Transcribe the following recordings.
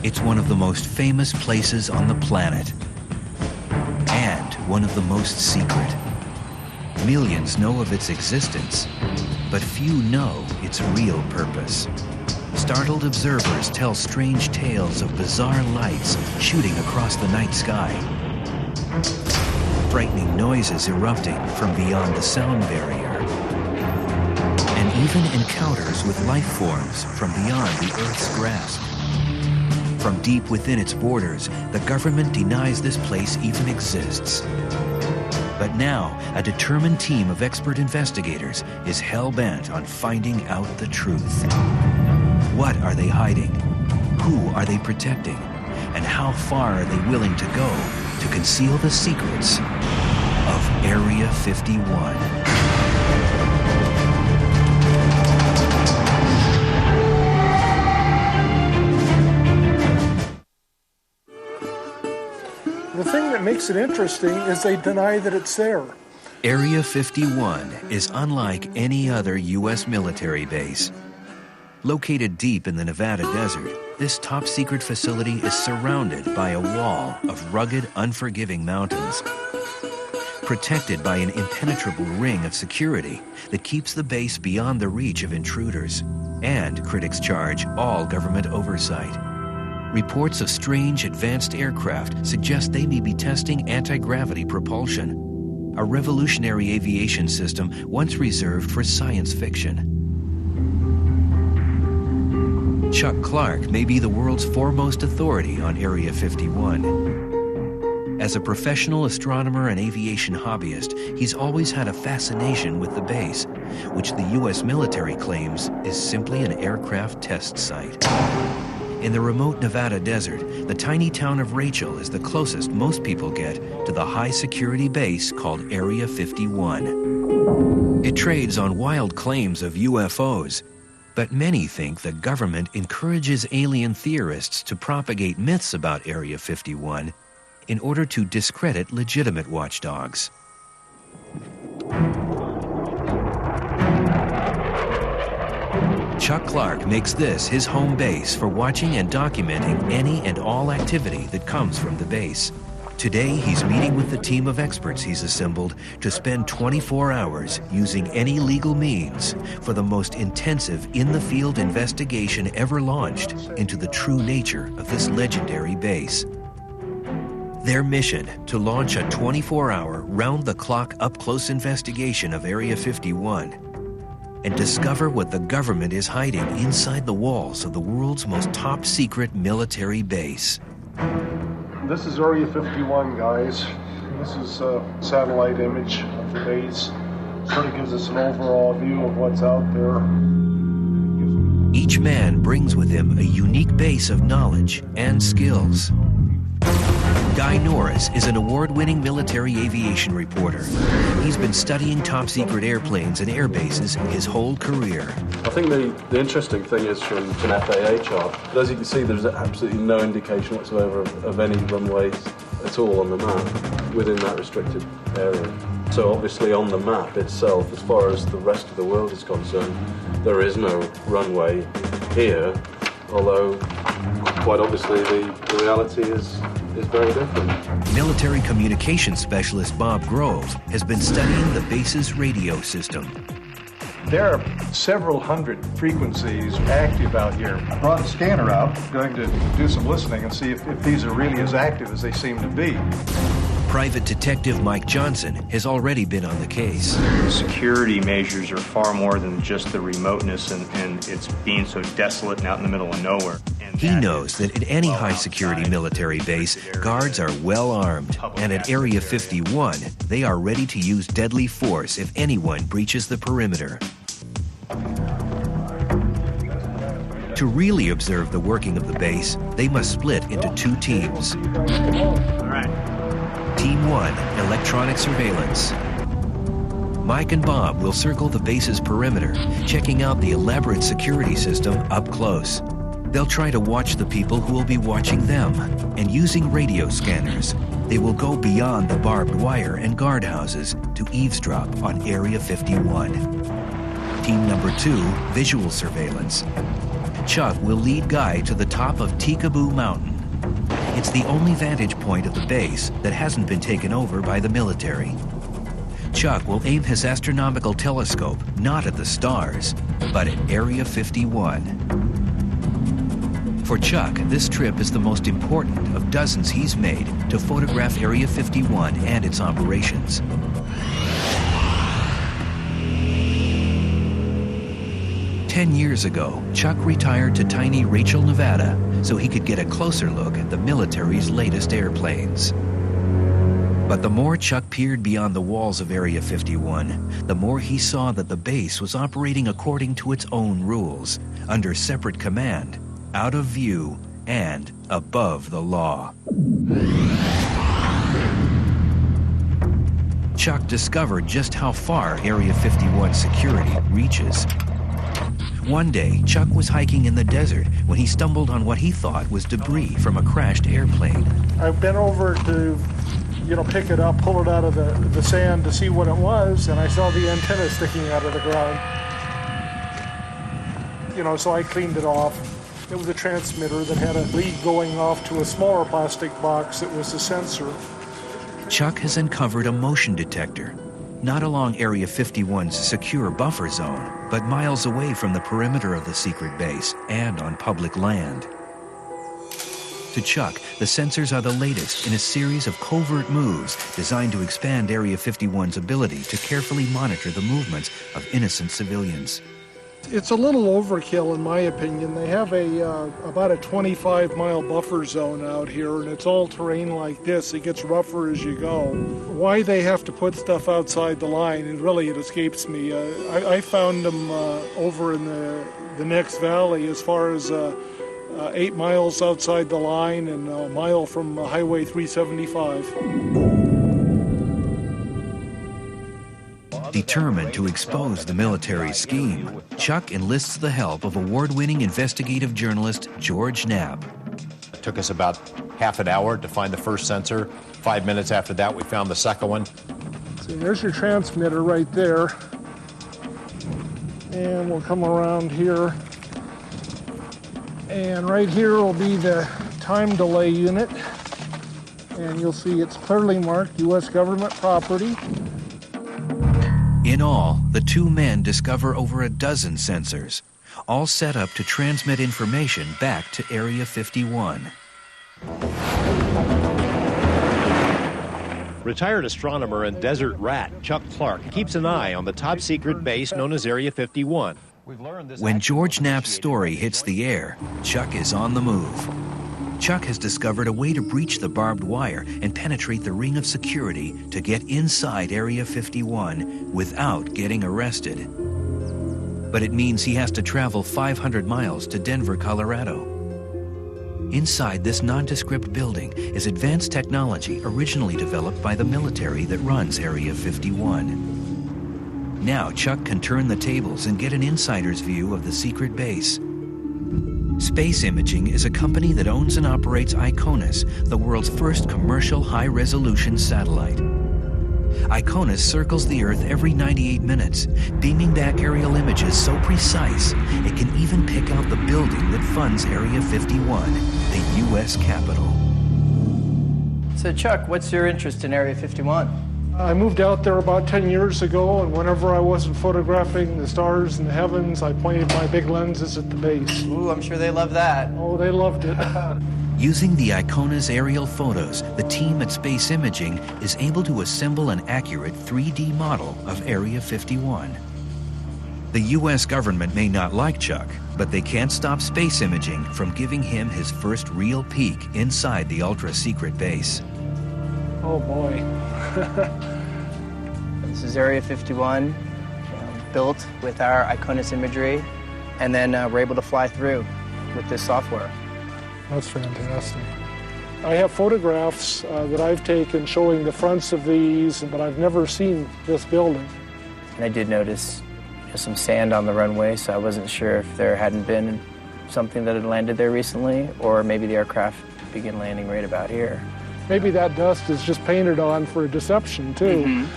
It's one of the most famous places on the planet, and one of the most secret. Millions know of its existence, but few know its real purpose. Startled observers tell strange tales of bizarre lights shooting across the night sky, frightening noises erupting from beyond the sound barrier, and even encounters with life forms from beyond the Earth's grasp. From deep within its borders, the government denies this place even exists. But now, a determined team of expert investigators is hell-bent on finding out the truth. What are they hiding? Who are they protecting? And how far are they willing to go to conceal the secrets of Area 51? The thing that makes it interesting is they deny that it's there. Area 51 is unlike any other U.S. military base. Located deep in the Nevada desert, this top-secret facility is surrounded by a wall of rugged, unforgiving mountains, protected by an impenetrable ring of security that keeps the base beyond the reach of intruders, and, critics charge, all government oversight. Reports of strange advanced aircraft suggest they may be testing anti-gravity propulsion, a revolutionary aviation system once reserved for science fiction. Chuck Clark may be the world's foremost authority on Area 51. As a professional astronomer and aviation hobbyist, he's always had a fascination with the base, which the U.S. military claims is simply an aircraft test site. In the remote Nevada desert, the tiny town of Rachel is the closest most people get to the high-security base called Area 51. It trades on wild claims of UFOs, but many think the government encourages alien theorists to propagate myths about Area 51 in order to discredit legitimate watchdogs. Chuck Clark makes this his home base for watching and documenting any and all activity that comes from the base. Today, he's meeting with the team of experts he's assembled to spend 24 hours using any legal means for the most intensive in-the-field investigation ever launched into the true nature of this legendary base. Their mission, to launch a 24-hour, round-the-clock, up-close investigation of Area 51 and discover what the government is hiding inside the walls of the world's most top-secret military base. This is Area 51, guys. This is a satellite image of the base. Sort of gives us an overall view of what's out there. Each man brings with him a unique base of knowledge and skills. Guy Norris is an award-winning military aviation reporter. He's been studying top-secret airplanes and air bases his whole career. I think the interesting thing is from an FAA chart, as you can see, there's absolutely no indication whatsoever of any runways at all on the map within that restricted area. So obviously on the map itself, as far as the rest of the world is concerned, there is no runway here, although quite obviously the reality is very different. Military communications specialist Bob Grove has been studying the base's radio system. There are several hundred frequencies active out here. I brought a scanner out, going to do some listening and see if these are really as active as they seem to be. Private Detective Mike Johnson has already been on the case. The security measures are far more than just the remoteness and it's being so desolate and out in the middle of nowhere. He knows that at any high-security military base, guards are well armed, and at Area 51, they are ready to use deadly force if anyone breaches the perimeter. To really observe the working of the base, they must split into two teams. All right. Team 1, electronic surveillance. Mike and Bob will circle the base's perimeter, checking out the elaborate security system up close. They'll try to watch the people who will be watching them, and using radio scanners, they will go beyond the barbed wire and guardhouses to eavesdrop on Area 51. Team number 2, visual surveillance. Chuck will lead Guy to the top of Tikaboo Mountain. It's the only vantage point of the base that hasn't been taken over by the military. Chuck will aim his astronomical telescope not at the stars, but at Area 51. For Chuck, this trip is the most important of dozens he's made to photograph Area 51 and its operations. Ten years ago, Chuck retired to tiny Rachel, Nevada, so he could get a closer look at the military's latest airplanes. But the more Chuck peered beyond the walls of Area 51, the more he saw that the base was operating according to its own rules, under separate command, out of view, and above the law. Chuck discovered just how far Area 51 security reaches. One day, Chuck was hiking in the desert when he stumbled on what he thought was debris from a crashed airplane. I bent over to pick it up, pull it out of the sand to see what it was, and I saw the antenna sticking out of the ground. So I cleaned it off. It was a transmitter that had a lead going off to a smaller plastic box that was the sensor. Chuck has uncovered a motion detector, not along Area 51's secure buffer zone, but miles away from the perimeter of the secret base and on public land. To Chuck, the sensors are the latest in a series of covert moves designed to expand Area 51's ability to carefully monitor the movements of innocent civilians. It's a little overkill, in my opinion. They have about a 25-mile buffer zone out here, and it's all terrain like this. It gets rougher as you go. Why they have to put stuff outside the line, it escapes me. I found them over in the next valley, as far as 8 miles outside the line and a mile from Highway 375. Determined to expose the military scheme, Chuck enlists the help of award-winning investigative journalist George Knapp. It took us about half an hour to find the first sensor. 5 minutes after that, we found the second one. So there's your transmitter right there. And we'll come around here. And right here will be the time delay unit. And you'll see it's clearly marked U.S. government property. In all, the two men discover over a dozen sensors, all set up to transmit information back to Area 51. Retired astronomer and desert rat Chuck Clark keeps an eye on the top-secret base known as Area 51. When George Knapp's story hits the air, Chuck is on the move. Chuck has discovered a way to breach the barbed wire and penetrate the ring of security to get inside Area 51 without getting arrested. But it means he has to travel 500 miles to Denver, Colorado. Inside this nondescript building is advanced technology originally developed by the military that runs Area 51. Now Chuck can turn the tables and get an insider's view of the secret base. Space Imaging is a company that owns and operates ICONUS, the world's first commercial high-resolution satellite. ICONUS circles the Earth every 98 minutes, beaming back aerial images so precise it can even pick out the building that funds Area 51, the U.S. Capitol. So Chuck, what's your interest in Area 51? I moved out there about 10 years ago, and whenever I wasn't photographing the stars in the heavens, I pointed my big lenses at the base. Ooh, I'm sure they love that. Oh, they loved it. Using the ICONUS aerial photos, the team at Space Imaging is able to assemble an accurate 3D model of Area 51. The U.S. government may not like Chuck, but they can't stop Space Imaging from giving him his first real peek inside the ultra-secret base. Oh, boy. This is Area 51, built with our ICONUS imagery, and then we're able to fly through with this software. That's fantastic. I have photographs that I've taken showing the fronts of these, but I've never seen this building. And I did notice some sand on the runway, so I wasn't sure if there hadn't been something that had landed there recently, or maybe the aircraft began landing right about here. Maybe that dust is just painted on for deception, too.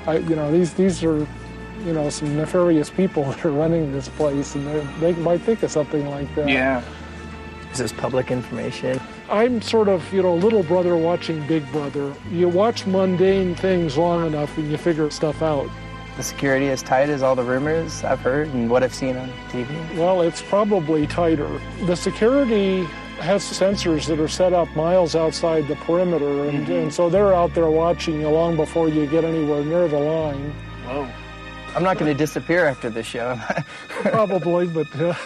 These are you know, some nefarious people that are running this place, and they might think of something like that. Yeah. Is this public information? I'm sort of, you know, little brother watching big brother. You watch mundane things long enough and you figure stuff out. The security as tight as all the rumors I've heard and what I've seen on TV? Well, it's probably tighter. The security has sensors that are set up miles outside the perimeter, and so they're out there watching you long before you get anywhere near the line. Whoa. I'm not going to disappear after this show. Probably, but...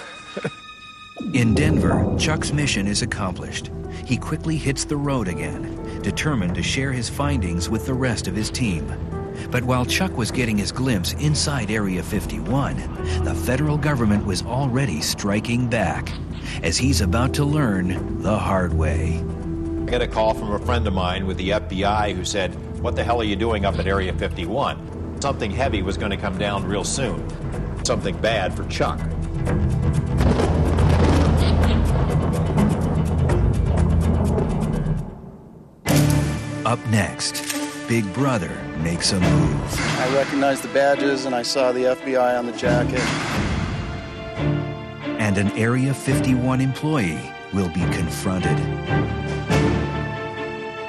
In Denver, Chuck's mission is accomplished. He quickly hits the road again, determined to share his findings with the rest of his team. But while Chuck was getting his glimpse inside Area 51, the federal government was already striking back, as he's about to learn the hard way. I got a call from a friend of mine with the FBI who said, "What the hell are you doing up at Area 51? Something heavy was going to come down real soon. Something bad for Chuck." Up next, Big Brother makes a move. I recognized the badges and I saw the FBI on the jacket. And an Area 51 employee will be confronted.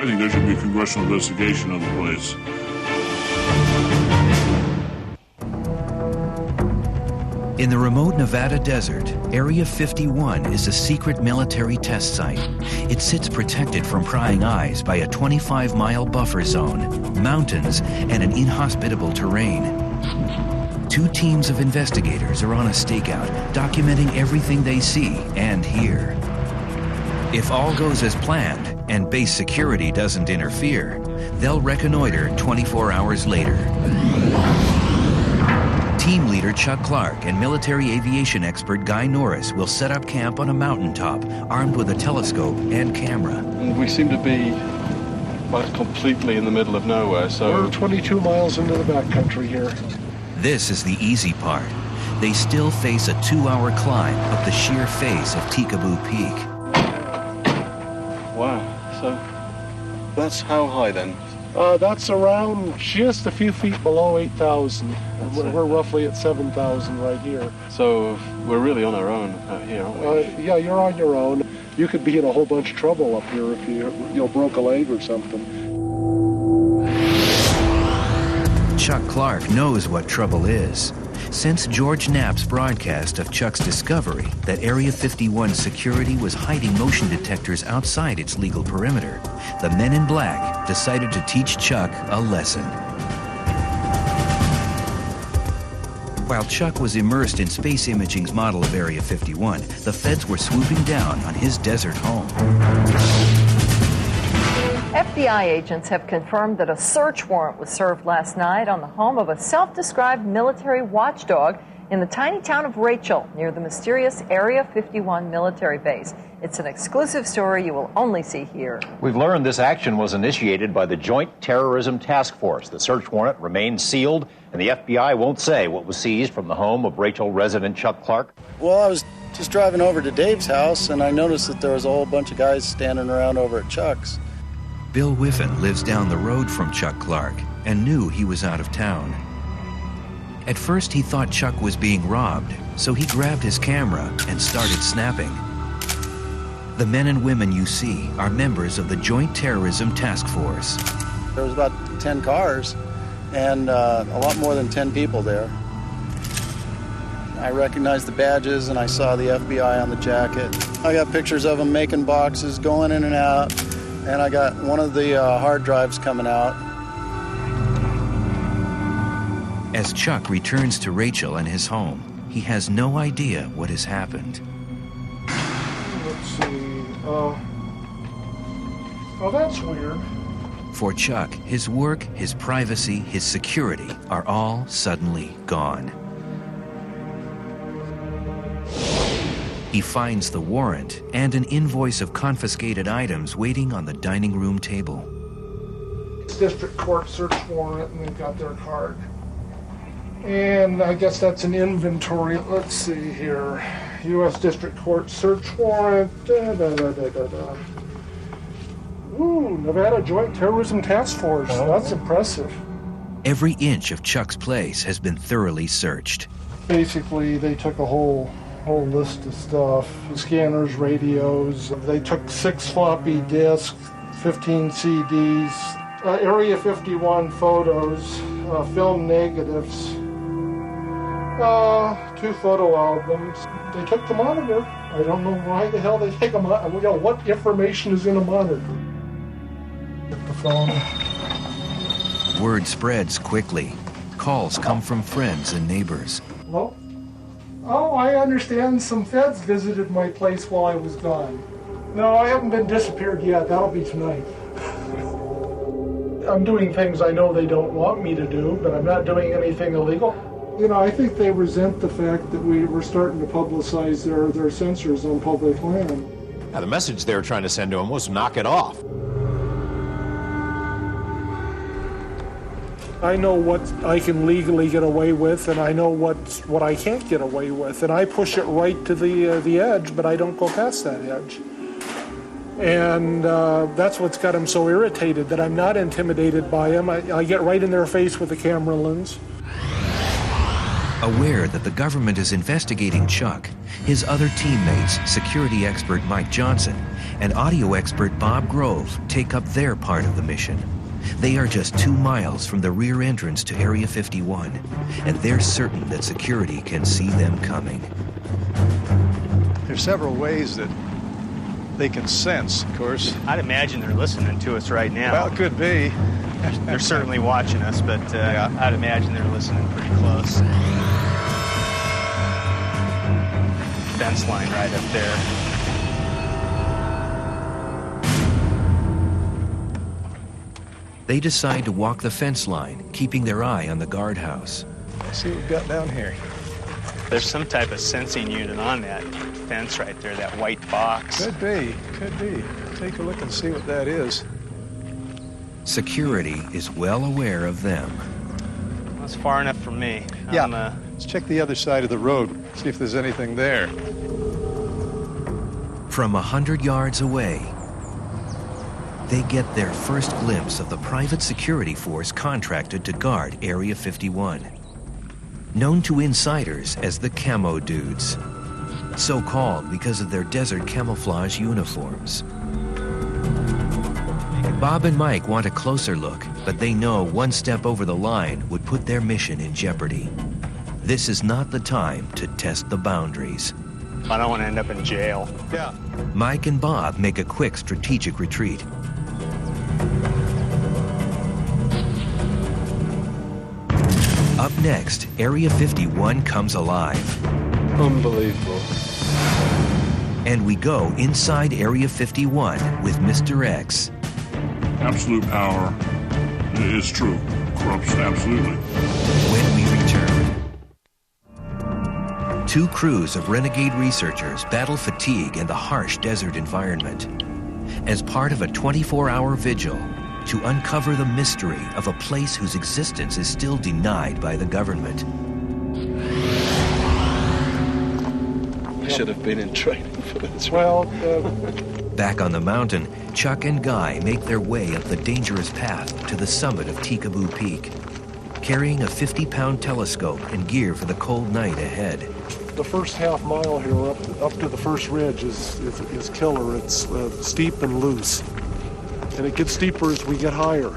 I think there should be a congressional investigation on the place. In the remote Nevada desert, Area 51 is a secret military test site. It sits protected from prying eyes by a 25-mile buffer zone, mountains, and an inhospitable terrain. 2 teams of investigators are on a stakeout, documenting everything they see and hear. If all goes as planned and base security doesn't interfere, they'll reconnoiter 24 hours later. Team leader Chuck Clark and military aviation expert Guy Norris will set up camp on a mountaintop, armed with a telescope and camera. We seem to be completely in the middle of nowhere, so... We're 22 miles into the backcountry here. This is the easy part. They still face a 2-hour climb up the sheer face of Tikaboo Peak. Wow, so that's how high then? That's around just a few feet below 8,000. We're roughly at 7,000 right here. So we're really on our own out here, aren't we? Yeah, you're on your own. You could be in a whole bunch of trouble up here if you broke a leg or something. Chuck Clark knows what trouble is. Since George Knapp's broadcast of Chuck's discovery that Area 51 security was hiding motion detectors outside its legal perimeter, the men in black decided to teach Chuck a lesson. While Chuck was immersed in space imaging's model of Area 51, the feds were swooping down on his desert home. FBI agents have confirmed that a search warrant was served last night on the home of a self-described military watchdog in the tiny town of Rachel, near the mysterious Area 51 military base. It's an exclusive story you will only see here. We've learned this action was initiated by the Joint Terrorism Task Force. The search warrant remains sealed, and the FBI won't say what was seized from the home of Rachel resident Chuck Clark. Well, I was just driving over to Dave's house, and I noticed that there was a whole bunch of guys standing around over at Chuck's. Bill Whiffen lives down the road from Chuck Clark and knew he was out of town. At first, he thought Chuck was being robbed, so he grabbed his camera and started snapping. The men and women you see are members of the Joint Terrorism Task Force. There was about 10 cars and a lot more than 10 people there. I recognized the badges and I saw the FBI on the jacket. I got pictures of them making boxes, going in and out, and I got one of the hard drives coming out. As Chuck returns to Rachel and his home, he has no idea what has happened. Let's see. Oh, that's weird. For Chuck, his work, his privacy, his security are all suddenly gone. He finds the warrant and an invoice of confiscated items waiting on the dining room table. District Court search warrant, and they've got their card. And I guess that's an inventory. Let's see here. U.S. District Court search warrant. Ooh, Nevada Joint Terrorism Task Force. That's impressive. Every inch of Chuck's place has been thoroughly searched. Basically, they took a whole list of stuff. Scanners, radios. They took 6 floppy disks, 15 CDs, Area 51 photos, film negatives, 2 photo albums. They took the monitor. I don't know why the hell they take a monitor. You know, what information is in a monitor? Took the phone. Word spreads quickly. Calls come from friends and neighbors. Hello? Oh, I understand some feds visited my place while I was gone. No, I haven't been disappeared yet. That'll be tonight. I'm doing things I know they don't want me to do, but I'm not doing anything illegal. You know, I think they resent the fact that we're starting to publicize their censors on public land. Now, the message they were trying to send to him was knock it off. I know what I can legally get away with, and I know what I can't get away with, and I push it right to the edge, but I don't go past that edge. And that's what's got them so irritated, that I'm not intimidated by them. I get right in their face with the camera lens. Aware that the government is investigating Chuck, his other teammates, security expert Mike Johnson and audio expert Bob Grove, take up their part of the mission. They are just 2 miles from the rear entrance to Area 51, and they're certain that security can see them coming. There's several ways that they can sense, of course. I'd imagine they're listening to us right now. Well, it could be. They're certainly watching us, but Yeah. I'd imagine they're listening pretty close. Fence line right up there. They decide to walk the fence line, keeping their eye on the guardhouse. Let's see what we've got down here. There's some type of sensing unit on that fence right there, that white box. Could be, could be. Take a look and see what that is. Security is well aware of them. That's far enough from me. Yeah, let's check the other side of the road, see if there's anything there. From 100 yards away, they get their first glimpse of the private security force contracted to guard Area 51. Known to insiders as the Camo Dudes. So called because of their desert camouflage uniforms. Bob and Mike want a closer look, but they know one step over the line would put their mission in jeopardy. This is not the time to test the boundaries. I don't want to end up in jail. Yeah. Mike and Bob make a quick strategic retreat. Up next, Area 51 comes alive. Unbelievable. And we go inside Area 51 with Mr. X. Absolute power is true. Corrupts absolutely. When we return. 2 crews of renegade researchers battle fatigue in the harsh desert environment. As part of a 24-hour vigil to uncover the mystery of a place whose existence is still denied by the government. I should have been in training for this. Well, Back on the mountain, Chuck and Guy make their way up the dangerous path to the summit of Tikaboo Peak, carrying a 50-pound telescope and gear for the cold night ahead. the first half mile here up to the first ridge is killer. It's steep and loose. And it gets steeper as we get higher.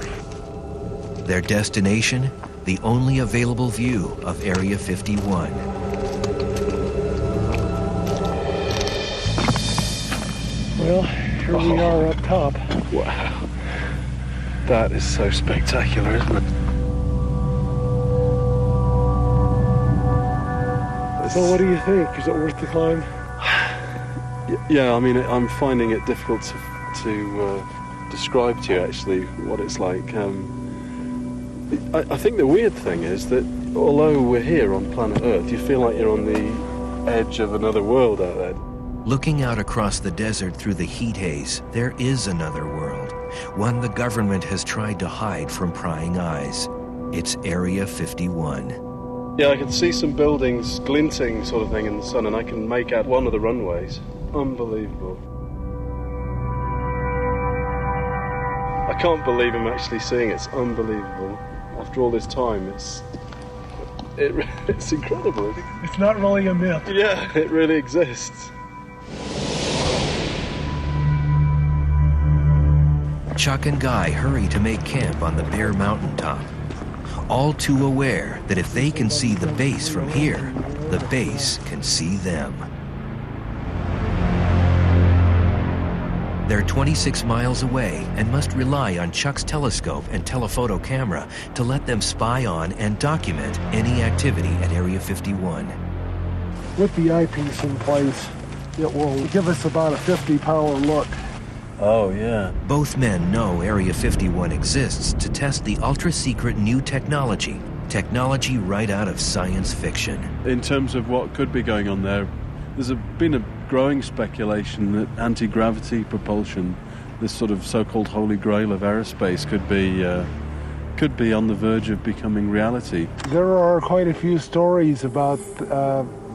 Their destination, the only available view of Area 51. Well, here we are up top. Wow. That is so spectacular, isn't it? So what do you think? Is it worth the climb? Yeah, I mean, I'm finding it difficult to describe to you, actually, what it's like. I think the weird thing is that although we're here on planet Earth, you feel like you're on the edge of another world out there. Looking out across the desert through the heat haze, there is another world, one the government has tried to hide from prying eyes. It's Area 51. Yeah, I can see some buildings glinting sort of thing in the sun, and I can make out one of the runways. Unbelievable. I can't believe I'm actually seeing it. It's unbelievable. after all this time, it's incredible. It's not really a myth. Yeah, it really exists. Chuck and Guy hurry to make camp on the bare mountaintop, all too aware that if they can see the base from here, the base can see them. They're 26 miles away and must rely on Chuck's telescope and telephoto camera to let them spy on and document any activity at Area 51. With the eyepiece in place, it will give us about a 50-power look. Oh, yeah. Both men know Area 51 exists to test the ultra-secret new technology right out of science fiction. In terms of what could be going on there, there's been a growing speculation that anti-gravity propulsion, this sort of so-called holy grail of aerospace, could be on the verge of becoming reality. There are quite a few stories about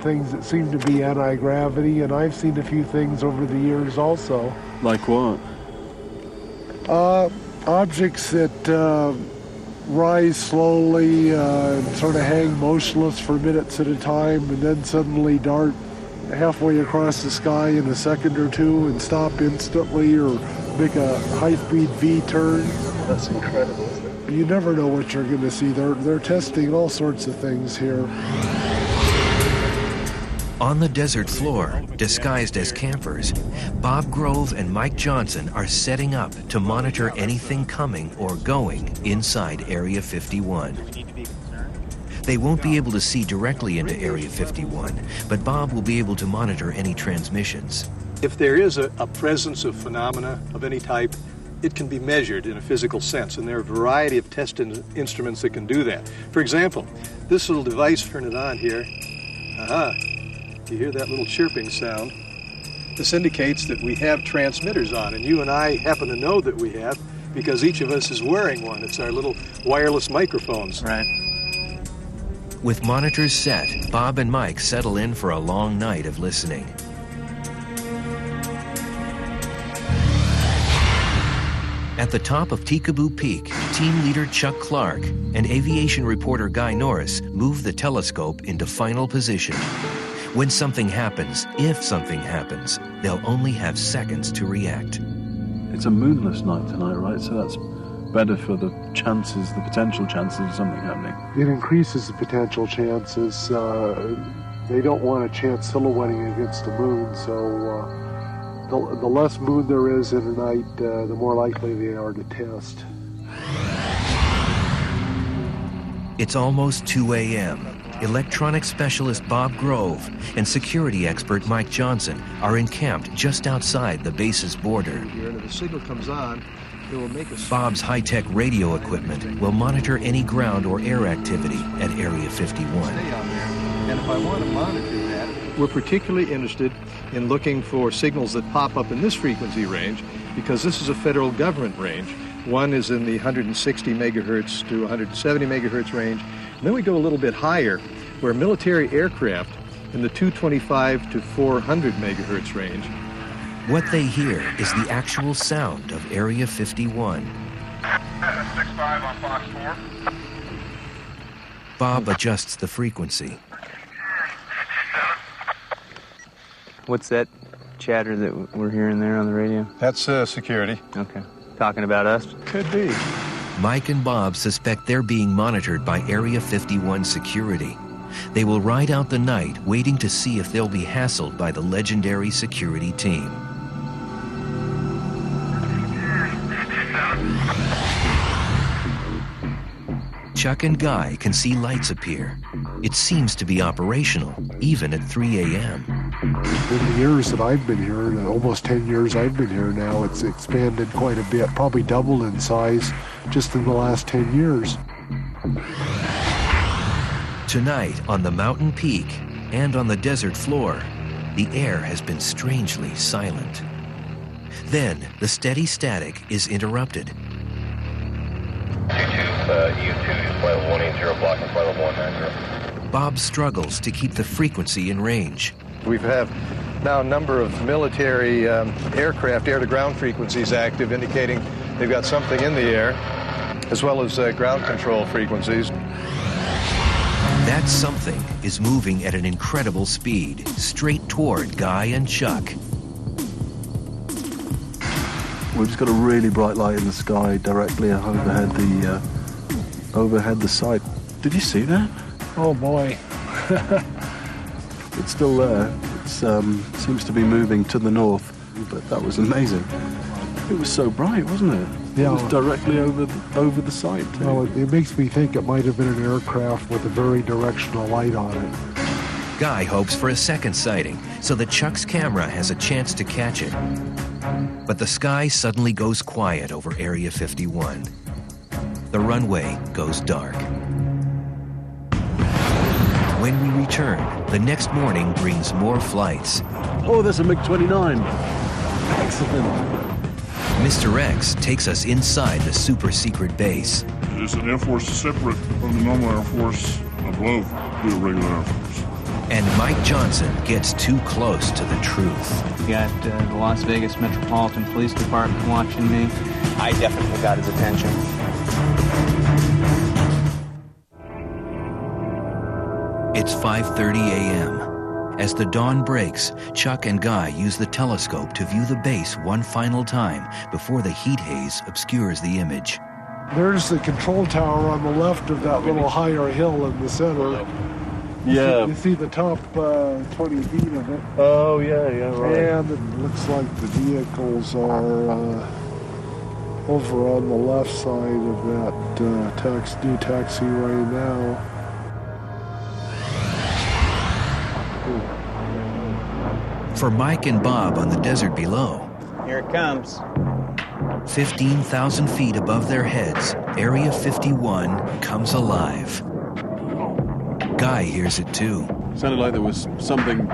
things that seem to be anti-gravity, and I've seen a few things over the years also. Like what? Objects that rise slowly and sort of hang motionless for minutes at a time and then suddenly dart halfway across the sky in a second or two and stop instantly or make a high-speed V-turn. That's incredible, isn't it? You never know what you're going to see. They're testing all sorts of things here. On the desert floor, disguised as campers, Bob Grove and Mike Johnson are setting up to monitor anything coming or going inside Area 51. They won't be able to see directly into Area 51, but Bob will be able to monitor any transmissions. If there is a presence of phenomena of any type, it can be measured in a physical sense, and there are a variety of test instruments that can do that. For example, this little device, turn it on here. Aha. You hear that little chirping sound. This indicates that we have transmitters on, and you and I happen to know that we have because each of us is wearing one. It's our little wireless microphones. Right. With monitors set, Bob and Mike settle in for a long night of listening. At the top of Teekaboo Peak, team leader Chuck Clark and aviation reporter Guy Norris move the telescope into final position. When something happens, if something happens, they'll only have seconds to react. It's a moonless night tonight, right? So that's better for the potential chances of something happening. It increases the potential chances. They don't want a chance silhouetting against the moon, so the less moon there is in a night, the more likely they are to test. It's almost 2 a.m. Electronics specialist Bob Grove and security expert Mike Johnson are encamped just outside the base's border. If the signal comes on, it will make us... Bob's high-tech radio equipment will monitor any ground or air activity at Area 51. Stay out there. And if I want to monitor that, we're particularly interested in looking for signals that pop up in this frequency range because this is a federal government range. One is in the 160 megahertz to 170 megahertz range. And then we go a little bit higher, where military aircraft in the 225 to 400 megahertz range. What they hear is the actual sound of Area 51. 6-5 on Fox 4. Bob adjusts the frequency. What's that chatter that we're hearing there on the radio? That's security. Okay. Talking about us? Could be. Mike and Bob suspect they're being monitored by Area 51 security. They will ride out the night waiting to see if they'll be hassled by the legendary security team. Chuck and Guy can see lights appear. It seems to be operational, even at 3 a.m. In the years that I've been here, almost 10 years I've been here now, it's expanded quite a bit, probably doubled in size just in the last 10 years. Tonight, on the mountain peak and on the desert floor, the air has been strangely silent. Then, the steady static is interrupted. U2 flight 180, blocking flight 190. Bob struggles to keep the frequency in range. We have now a number of military aircraft air-to-ground frequencies active, indicating they've got something in the air. as well as ground control frequencies. That something is moving at an incredible speed, straight toward Guy and Chuck. We've just got a really bright light in the sky directly overhead the site. Did you see that? Oh boy. It's still there. It seems to be moving to the north, but that was amazing. It was so bright, wasn't it? Yeah. It was directly over the site, too. Well, it makes me think it might have been an aircraft with a very directional light on it. Guy hopes for a second sighting so that Chuck's camera has a chance to catch it. But the sky suddenly goes quiet over Area 51. The runway goes dark. When we return, the next morning brings more flights. Oh, there's a MiG-29. Excellent. Mr. X takes us inside the super-secret base. It's an Air Force separate from the normal Air Force above the regular Air Force. And Mike Johnson gets too close to the truth. We got the Las Vegas Metropolitan Police Department watching me. I definitely got his attention. It's 5:30 a.m. As the dawn breaks, Chuck and Guy use the telescope to view the base one final time before the heat haze obscures the image. There's the control tower on the left of that little higher hill in the center. Yeah. You see the top 20 feet of it. Oh, yeah, right. And it looks like the vehicles are over on the left side of that new taxiway now. For Mike and Bob on the desert below, Here it comes. 15,000 feet above their heads, Area 51 comes alive. Guy hears it too. Sounded like there was something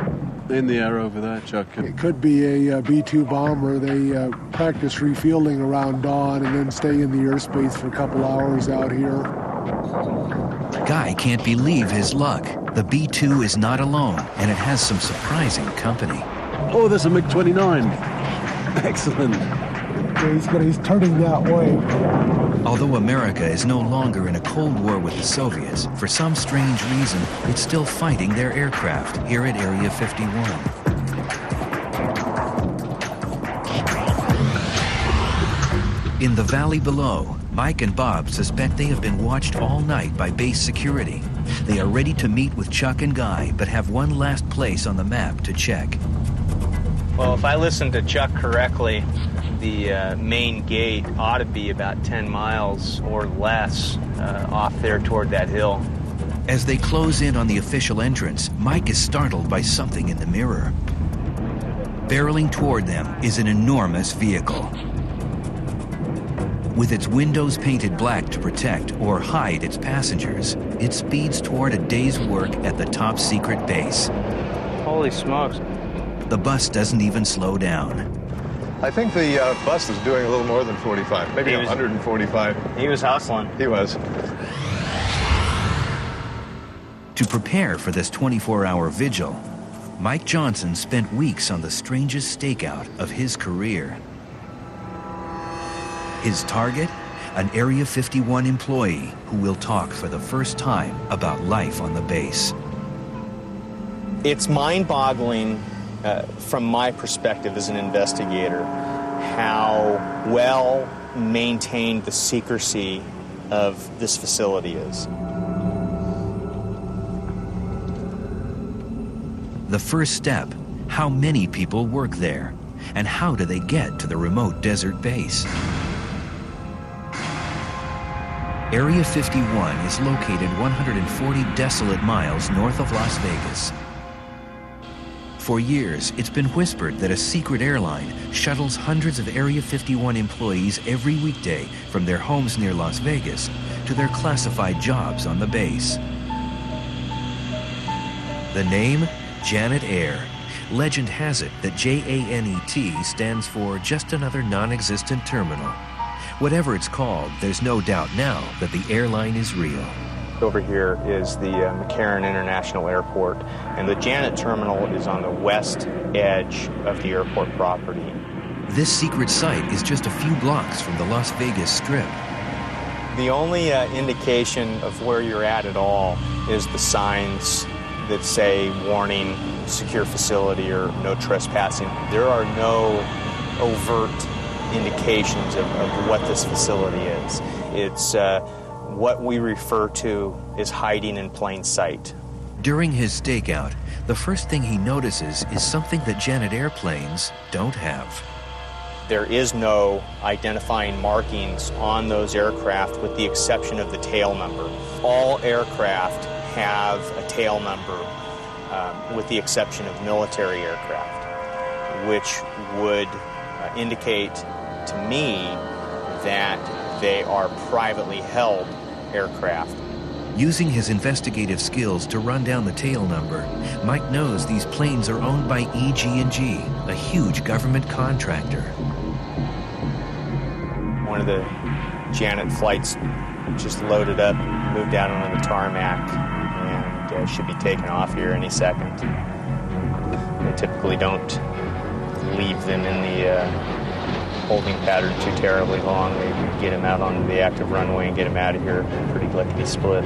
in the air over there, Chuck. It could be a B-2 bomber. They practice refueling around dawn and then stay in the airspace for a couple hours out here. Guy can't believe his luck. The B-2 is not alone, and it has some surprising company. Oh, there's a MiG-29. Excellent. He's turning that way. Although America is no longer in a Cold War with the Soviets, for some strange reason, it's still fighting their aircraft here at Area 51. In the valley below, Mike and Bob suspect they have been watched all night by base security. They are ready to meet with Chuck and Guy, but have one last place on the map to check. Well, if I listened to Chuck correctly, the main gate ought to be about 10 miles or less off there toward that hill. As they close in on the official entrance, Mike is startled by something in the mirror. Barreling toward them is an enormous vehicle. With its windows painted black to protect or hide its passengers, it speeds toward a day's work at the top secret base. Holy smokes. The bus doesn't even slow down. I think the bus is doing a little more than 45, maybe 145. He was hustling. He was. To prepare for this 24-hour vigil, Mike Johnson spent weeks on the strangest stakeout of his career. His target? An Area 51 employee who will talk for the first time about life on the base. It's mind-boggling from my perspective as an investigator how well maintained the secrecy of this facility is. The first step, how many people work there, and how do they get to the remote desert base? Area 51 is located 140 desolate miles north of Las Vegas. For years, it's been whispered that a secret airline shuttles hundreds of Area 51 employees every weekday from their homes near Las Vegas to their classified jobs on the base. The name? Janet Air. Legend has it that JANET stands for just another non-existent terminal. Whatever it's called, there's no doubt now that the airline is real. Over here is the McCarran International Airport, and the Janet Terminal is on the west edge of the airport property. This secret site is just a few blocks from the Las Vegas Strip. The only indication of where you're at all is the signs that say warning, secure facility, or no trespassing. There are no overt indications of what this facility is. It's what we refer to as hiding in plain sight. During his stakeout, the first thing he notices is something that Janet airplanes don't have. There is no identifying markings on those aircraft with the exception of the tail number. All aircraft have a tail number with the exception of military aircraft, which would indicate to me that they are privately held aircraft. Using his investigative skills to run down the tail number, Mike knows these planes are owned by EG&G, a huge government contractor. One of the Janet flights just loaded up, moved out onto the tarmac, and should be taking off here any second. They typically don't leave them in the holding pattern too terribly long. They get them out onto the active runway and get them out of here pretty lickety split.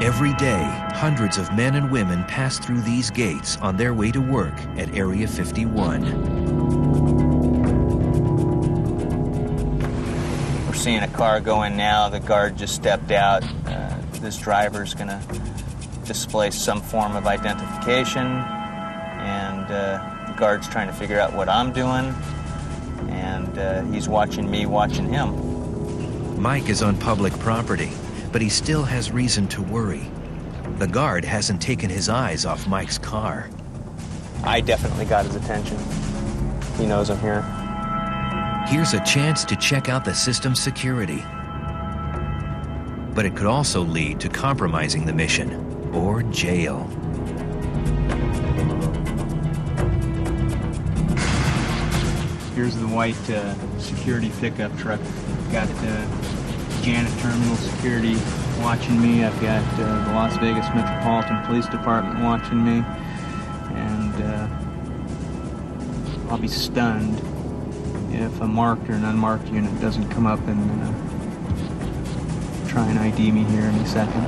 Every day, hundreds of men and women pass through these gates on their way to work at Area 51. We're seeing a car go in now. The guard just stepped out. This driver's going to display some form of identification, and the guard's trying to figure out what I'm doing, and he's watching me watching him. Mike is on public property, but he still has reason to worry. The guard hasn't taken his eyes off Mike's car. I definitely got his attention. He knows I'm here. Here's a chance to check out the system's security. But it could also lead to compromising the mission or jail. Here's the white security pickup truck. Got Janet Terminal Security watching me. I've got the Las Vegas Metropolitan Police Department watching me. And I'll be stunned if a marked or an unmarked unit doesn't come up and try and ID me here any second.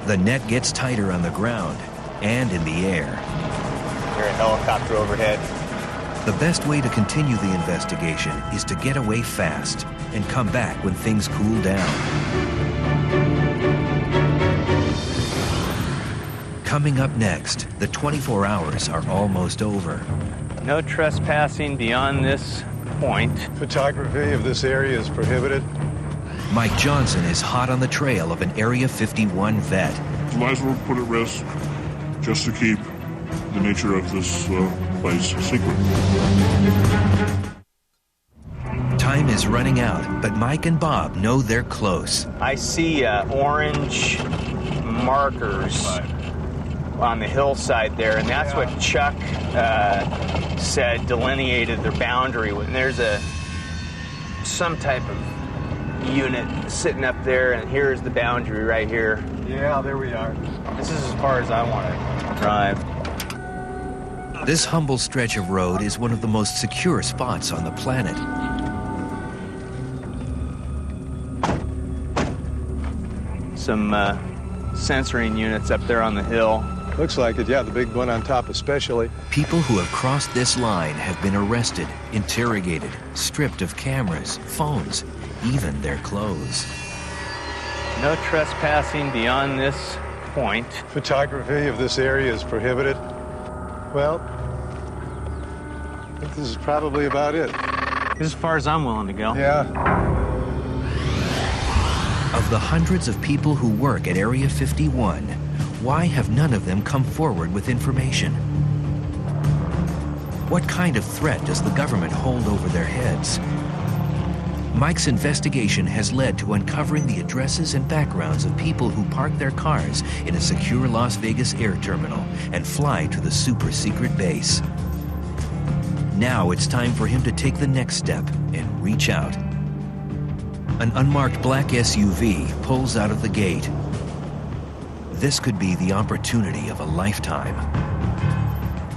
The net gets tighter on the ground and in the air. Hear a helicopter overhead. The best way to continue the investigation is to get away fast and come back when things cool down. Coming up next, the 24 hours are almost over. No trespassing beyond this point. Photography of this area is prohibited. Mike Johnson is hot on the trail of an Area 51 vet. Lives were put at risk just to keep the nature of this place secret. Time is running out, but Mike and Bob know they're close. I see orange markers on the hillside there, and that's what Chuck said delineated their boundary. And there's some type of unit sitting up there, and here's the boundary right here. Yeah, there we are. This is as far as I want to drive. This humble stretch of road is one of the most secure spots on the planet. Some censoring units up there on the hill. Looks like it, yeah, the big one on top especially. People who have crossed this line have been arrested, interrogated, stripped of cameras, phones, even their clothes. No trespassing beyond this point. Photography of this area is prohibited. Well, I think this is probably about it. This is as far as I'm willing to go. Yeah. Of the hundreds of people who work at Area 51, why have none of them come forward with information? What kind of threat does the government hold over their heads? Mike's investigation has led to uncovering the addresses and backgrounds of people who park their cars in a secure Las Vegas air terminal and fly to the super-secret base. Now it's time for him to take the next step and reach out. An unmarked black SUV pulls out of the gate. This could be the opportunity of a lifetime.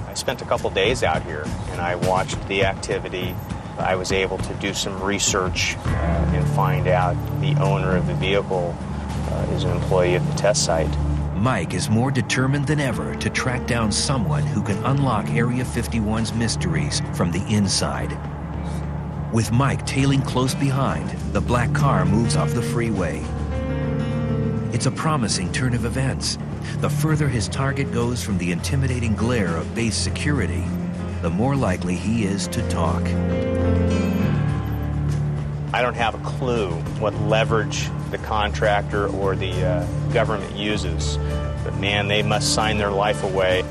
I spent a couple days out here, and I watched the activity. I was able to do some research and find out the owner of the vehicle is an employee of the test site. Mike is more determined than ever to track down someone who can unlock Area 51's mysteries from the inside. With Mike tailing close behind, the black car moves off the freeway. It's a promising turn of events. The further his target goes from the intimidating glare of base security, the more likely he is to talk. I don't have a clue what leverage the contractor or the government uses, but man, they must sign their life away.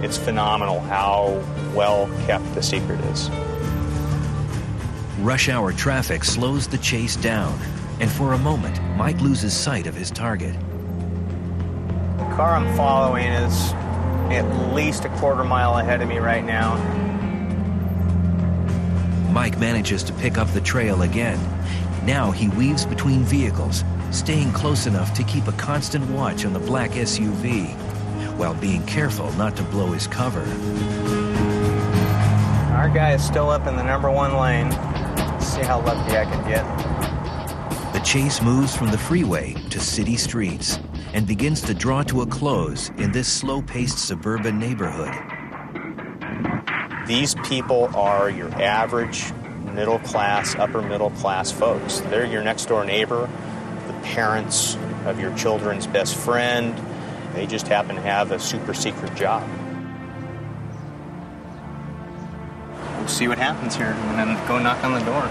It's phenomenal how well kept the secret is. Rush hour traffic slows the chase down, and for a moment, Mike loses sight of his target. The car I'm following is at least a quarter mile ahead of me right now. Mike manages to pick up the trail again. Now he weaves between vehicles, staying close enough to keep a constant watch on the black SUV, while being careful not to blow his cover. Our guy is still up in the #1 lane. Let's see how lucky I can get. The chase moves from the freeway to city streets and begins to draw to a close in this slow-paced suburban neighborhood. These people are your average middle class, upper middle class folks. They're your next door neighbor, the parents of your children's best friend. They just happen to have a super secret job. We'll see what happens here and then go knock on the door.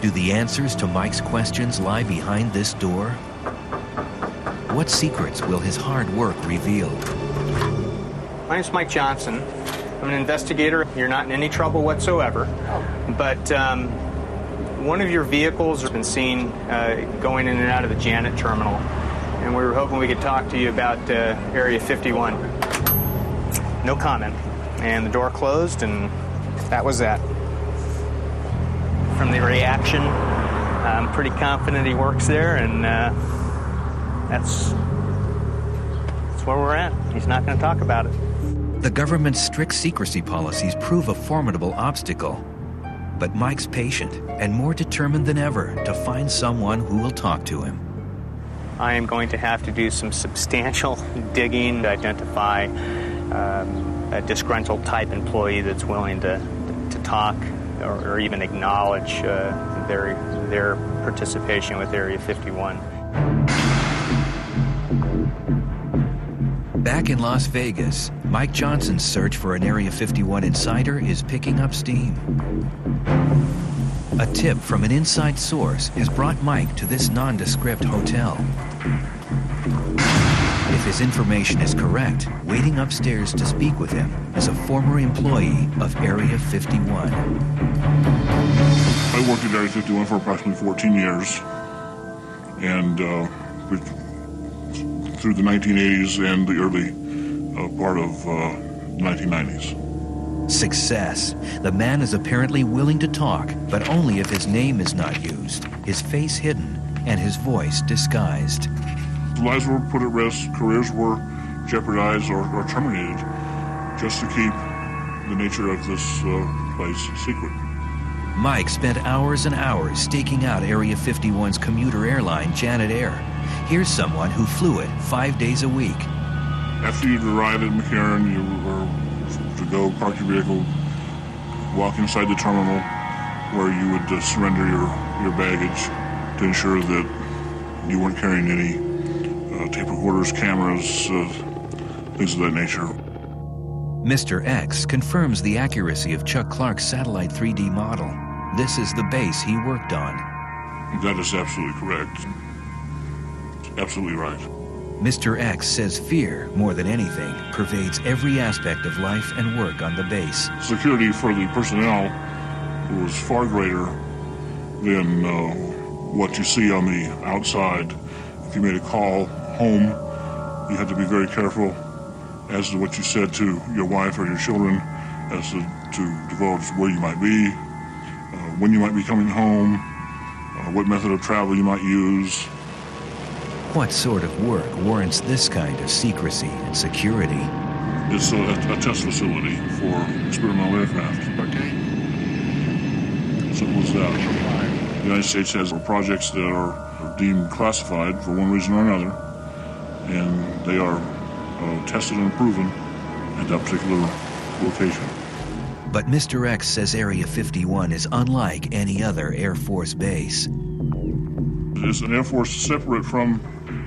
Do the answers to Mike's questions lie behind this door? What secrets will his hard work reveal? My name's Mike Johnson. I'm an investigator. You're not in any trouble whatsoever. But one of your vehicles has been seen going in and out of the Janet terminal. And we were hoping we could talk to you about Area 51. No comment. And the door closed, and that was that. From the reaction, I'm pretty confident he works there, and that's where we're at. He's not going to talk about it. The government's strict secrecy policies prove a formidable obstacle. But Mike's patient and more determined than ever to find someone who will talk to him. I am going to have to do some substantial digging to identify a disgruntled type employee that's willing to talk or even acknowledge their participation with Area 51. Back in Las Vegas, Mike Johnson's search for an Area 51 insider is picking up steam. A tip from an inside source has brought Mike to this nondescript hotel. If his information is correct, waiting upstairs to speak with him is a former employee of Area 51. I worked at Area 51 for approximately 14 years, and through the 1980s and the early part of 1990s. Success. The man is apparently willing to talk, but only if his name is not used, his face hidden, and his voice disguised. Lives were put at risk, careers were jeopardized or terminated just to keep the nature of this place secret. Mike spent hours and hours staking out Area 51's commuter airline, Janet Air. Here's someone who flew it 5 days a week. After you'd arrived at McCarran, you were to go park your vehicle, walk inside the terminal where you would surrender your baggage to ensure that you weren't carrying any tape recorders, cameras, things of that nature. Mr. X confirms the accuracy of Chuck Clark's satellite 3D model. This is the base he worked on. That is absolutely correct. Absolutely right. Mr. X says fear, more than anything, pervades every aspect of life and work on the base. Security for the personnel was far greater than what you see on the outside. If you made a call home, you had to be very careful as to what you said to your wife or your children, as to divulge where you might be, when you might be coming home, what method of travel you might use. What sort of work warrants this kind of secrecy and security? It's a test facility for experimental aircraft. Simple as that. The United States has projects that are deemed classified for one reason or another, and they are tested and proven at that particular location. But Mr. X says Area 51 is unlike any other Air Force base. It's an Air Force separate from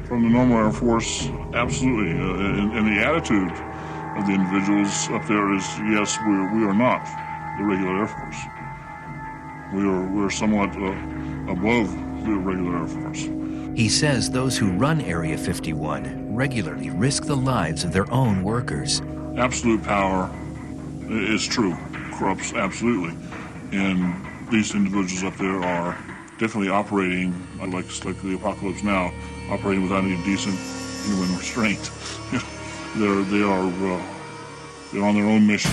the normal Air Force, absolutely. And the attitude of the individuals up there is, yes, we are not the regular Air Force. We're somewhat above the regular Air Force. He says those who run Area 51 regularly risk the lives of their own workers. Absolute power is true, corrupts absolutely. And these individuals up there are definitely operating, like the apocalypse now, operating without any decent human restraint. They're on their own mission.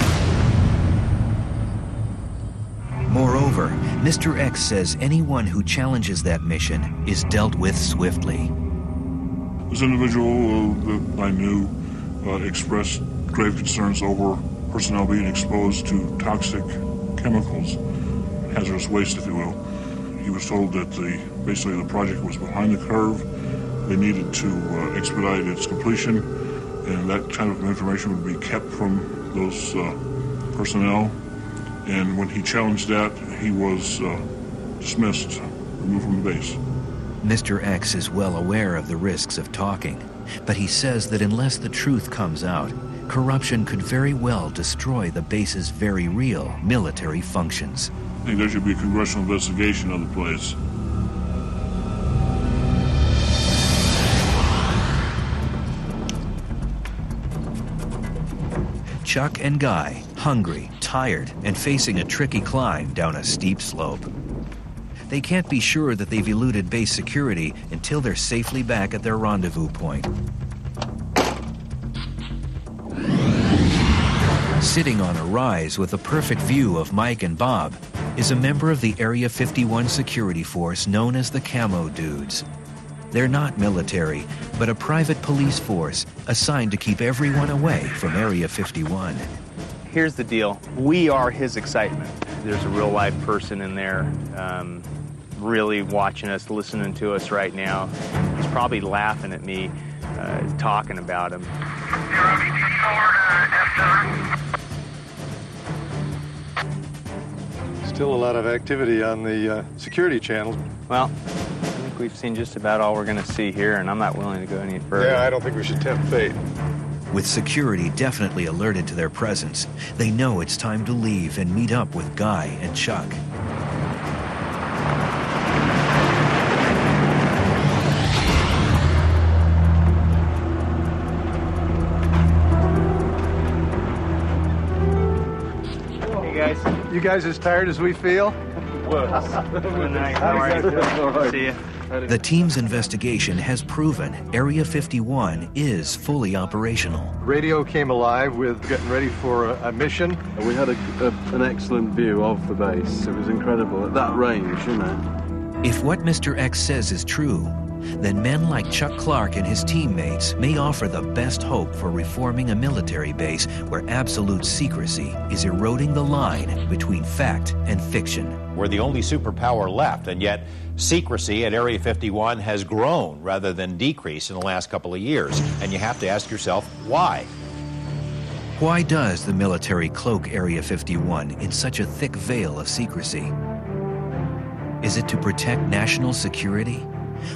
Moreover, Mr. X says anyone who challenges that mission is dealt with swiftly. This individual that I knew expressed grave concerns over personnel being exposed to toxic chemicals, hazardous waste, if you will. He was told that basically the project was behind the curve. They needed to expedite its completion, and that kind of information would be kept from those personnel. And when he challenged that, he was dismissed, removed from the base. Mr. X is well aware of the risks of talking, but he says that unless the truth comes out, corruption could very well destroy the base's very real military functions. I think there should be a congressional investigation of the place. Chuck and Guy, hungry, tired, and facing a tricky climb down a steep slope. They can't be sure that they've eluded base security until they're safely back at their rendezvous point. Sitting on a rise with a perfect view of Mike and Bob is a member of the Area 51 security force known as the Camo Dudes. They're not military, but a private police force assigned to keep everyone away from Area 51. Here's the deal. We are his excitement. There's a real live person in there really watching us, listening to us right now. He's probably laughing at me talking about him. Still a lot of activity on the security channels. Well, I think we've seen just about all we're going to see here, and I'm not willing to go any further. Yeah, I don't think we should tempt fate. With security definitely alerted to their presence, they know it's time to leave and meet up with Guy and Chuck. Hey guys. You guys as tired as we feel? Good night. How are you? All right. See you. The team's investigation has proven Area 51 is fully operational. Radio came alive with getting ready for a mission. We had an excellent view of the base. It was incredible at that range, you know. If what Mr. X says is true, then men like Chuck Clark and his teammates may offer the best hope for reforming a military base where absolute secrecy is eroding the line between fact and fiction. We're the only superpower left, and yet secrecy at Area 51 has grown rather than decreased in the last couple of years. And you have to ask yourself, why? Why does the military cloak Area 51 in such a thick veil of secrecy? Is it to protect national security?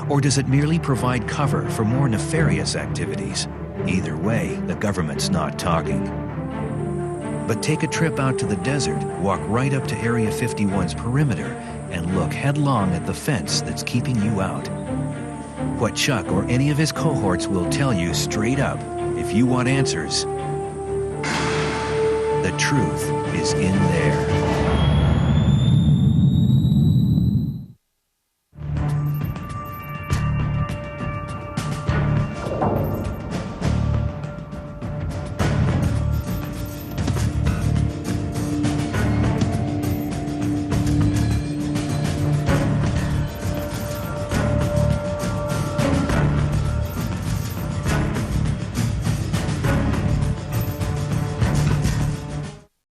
Or does it merely provide cover for more nefarious activities? Either way, the government's not talking. But take a trip out to the desert, walk right up to Area 51's perimeter, and look headlong at the fence that's keeping you out. What Chuck or any of his cohorts will tell you straight up, if you want answers, the truth is in there.